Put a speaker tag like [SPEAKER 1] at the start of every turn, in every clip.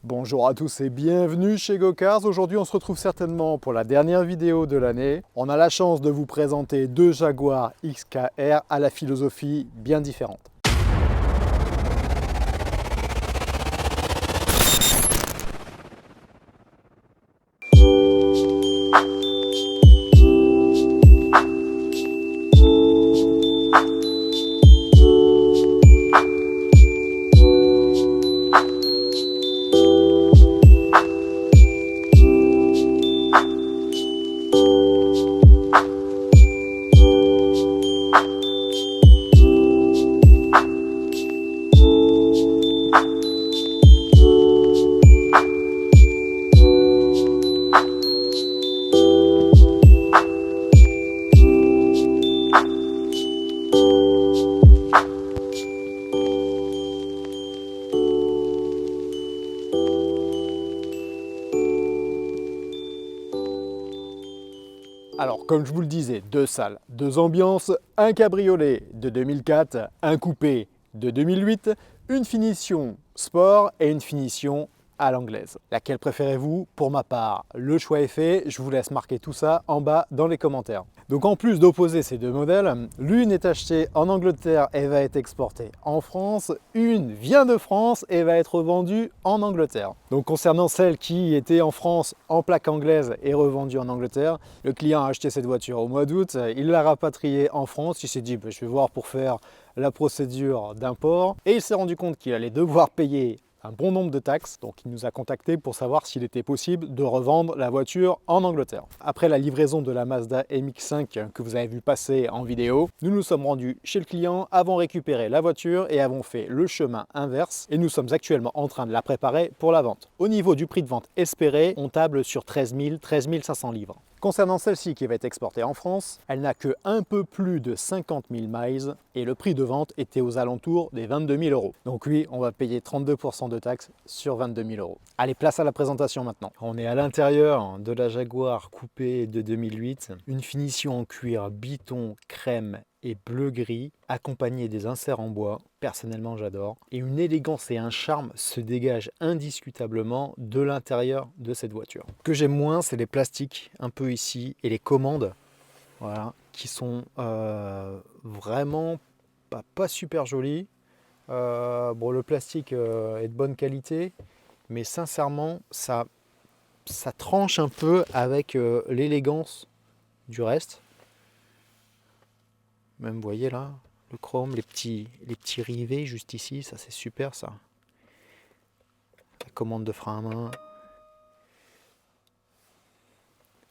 [SPEAKER 1] Bonjour à tous et bienvenue chez GoCars. Aujourd'hui on se retrouve certainement pour la dernière vidéo de l'année. On a la chance de vous présenter deux Jaguar XKR à la philosophie bien différente. Alors, comme je vous le disais, deux salles, deux ambiances, un cabriolet de 2004, un coupé de 2008, une finition sport et une finition à l'anglaise. Laquelle préférez-vous? Pour ma part, le choix est fait, je vous laisse marquer tout ça en bas dans les commentaires. Donc en plus d'opposer ces deux modèles, l'une est achetée en Angleterre et va être exportée en France, une vient de France et va être vendue en Angleterre. Donc concernant celle qui était en France en plaque anglaise et revendue en Angleterre, le client a acheté cette voiture au mois d'août, il l'a rapatriée en France, il s'est dit je vais voir pour faire la procédure d'import et il s'est rendu compte qu'il allait devoir payer un bon nombre de taxes, donc il nous a contacté pour savoir s'il était possible de revendre la voiture en Angleterre. Après la livraison de la Mazda MX-5 que vous avez vu passer en vidéo, nous nous sommes rendus chez le client, avons récupéré la voiture et avons fait le chemin inverse et nous sommes actuellement en train de la préparer pour la vente. Au niveau du prix de vente espéré, on table sur 13 500 livres. Concernant celle-ci qui va être exportée en France, elle n'a que un peu plus de 50 000 miles et le prix de vente était aux alentours des 22 000 euros. Donc oui, on va payer 32% de taxes sur 22 000 euros. Allez, place à la présentation maintenant. On est à l'intérieur de la Jaguar coupé de 2008, une finition en cuir biton, crème et bleu-gris, accompagné des inserts en bois, personnellement j'adore, et une élégance et un charme se dégagent indiscutablement de l'intérieur de cette voiture. Ce que j'aime moins, c'est les plastiques un peu ici et les commandes, voilà, qui sont vraiment pas super jolies. Bon, le plastique est de bonne qualité, mais sincèrement, ça tranche un peu avec l'élégance du reste. Même, vous voyez là, le chrome, les petits rivets juste ici, ça c'est super ça. La commande de frein à main.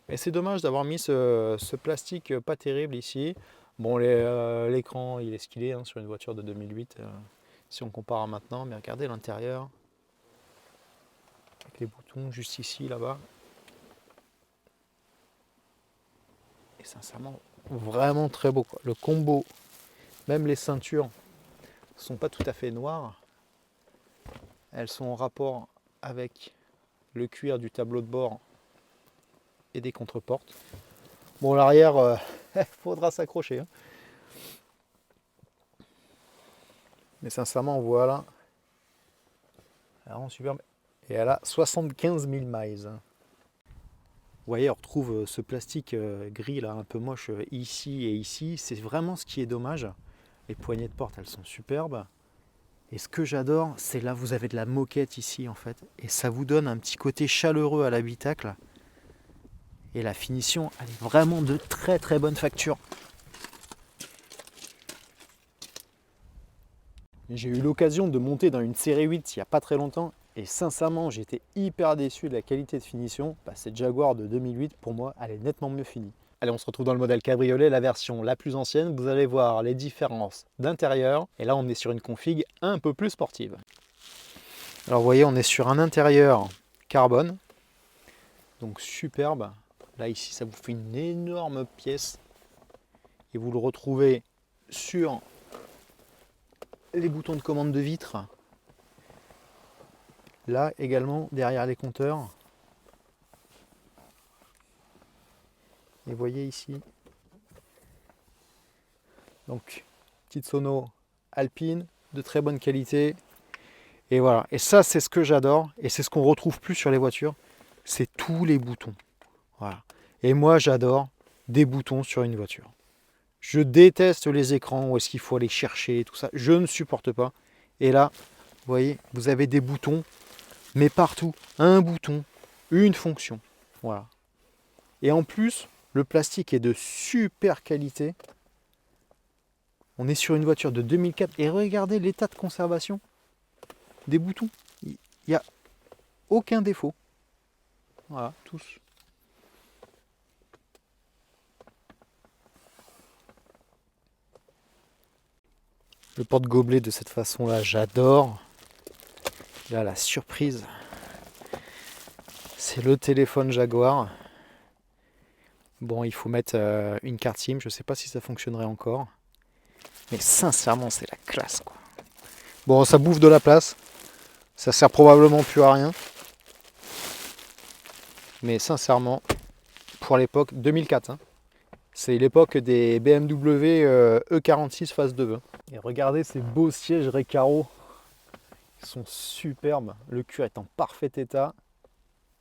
[SPEAKER 1] Et c'est dommage d'avoir mis ce plastique pas terrible ici. Bon, l'écran il est ce qu'il est hein, sur une voiture de 2008 si on compare à maintenant, mais regardez l'intérieur. Avec les boutons juste ici, là-bas. Et sincèrement, vraiment très beau quoi. Le combo, même les ceintures sont pas tout à fait noires. Elles sont en rapport avec le cuir du tableau de bord et des contreportes. Bon, l'arrière, faudra s'accrocher. Hein. Mais sincèrement, voilà. Vraiment superbe. Et elle a 75 000 miles. Vous voyez, on retrouve ce plastique gris là, un peu moche ici et ici. C'est vraiment ce qui est dommage. Les poignées de porte, elles sont superbes. Et ce que j'adore, c'est là, vous avez de la moquette ici en fait. Et ça vous donne un petit côté chaleureux à l'habitacle. Et la finition, elle est vraiment de très très bonne facture. J'ai eu l'occasion de monter dans une série 8 il n'y a pas très longtemps. Et sincèrement, j'étais hyper déçu de la qualité de finition. Cette Jaguar de 2008, pour moi, elle est nettement mieux finie. Allez, on se retrouve dans le modèle cabriolet, la version la plus ancienne. Vous allez voir les différences d'intérieur. Et là, on est sur une config un peu plus sportive. Alors, vous voyez, on est sur un intérieur carbone. Donc, superbe. Là, ici, ça vous fait une énorme pièce. Et vous le retrouvez sur les boutons de commande de vitre. Là, également, derrière les compteurs. Et vous voyez ici, donc petite sono alpine de très bonne qualité, Et voilà, et ça c'est ce que j'adore, et c'est ce qu'on retrouve plus sur les voitures, c'est tous les boutons. Voilà. Et moi j'adore des boutons sur une voiture. Je déteste les écrans où est-ce qu'il faut aller chercher, tout ça, je ne supporte pas. Et là, vous voyez, vous avez des boutons, mais partout, un bouton, une fonction. Voilà. Et en plus, le plastique est de super qualité. On est sur une voiture de 2004, et regardez l'état de conservation des boutons. Il n'y a aucun défaut. Voilà, tous. Le porte-gobelet de cette façon-là, j'adore. Là, la surprise, c'est le téléphone Jaguar. Bon, il faut mettre une carte SIM. Je ne sais pas si ça fonctionnerait encore. Mais sincèrement, c'est la classe, quoi. Bon, ça bouffe de la place. Ça sert probablement plus à rien. Mais sincèrement, pour l'époque, 2004, hein, c'est l'époque des BMW E46 phase 2. Et regardez ces beaux sièges Recaro. Ils sont superbes. Le cuir est en parfait état.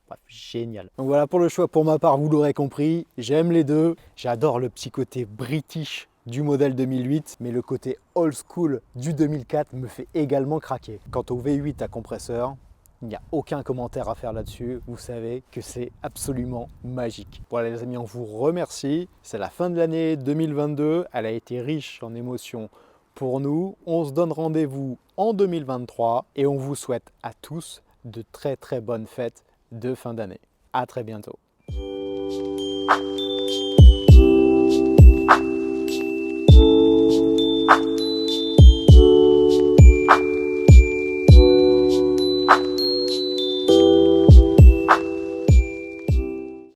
[SPEAKER 1] Bref, génial. Donc voilà pour le choix. Pour ma part, vous l'aurez compris, j'aime les deux. J'adore le petit côté british du modèle 2008, mais le côté old school du 2004 me fait également craquer. Quant au V8 à compresseur, il n'y a aucun commentaire à faire là-dessus. Vous savez que c'est absolument magique. Voilà les amis, on vous remercie. C'est la fin de l'année 2022. Elle a été riche en émotions pour nous. On se donne rendez-vous en 2023 et on vous souhaite à tous de très bonnes fêtes de fin d'année. À très bientôt.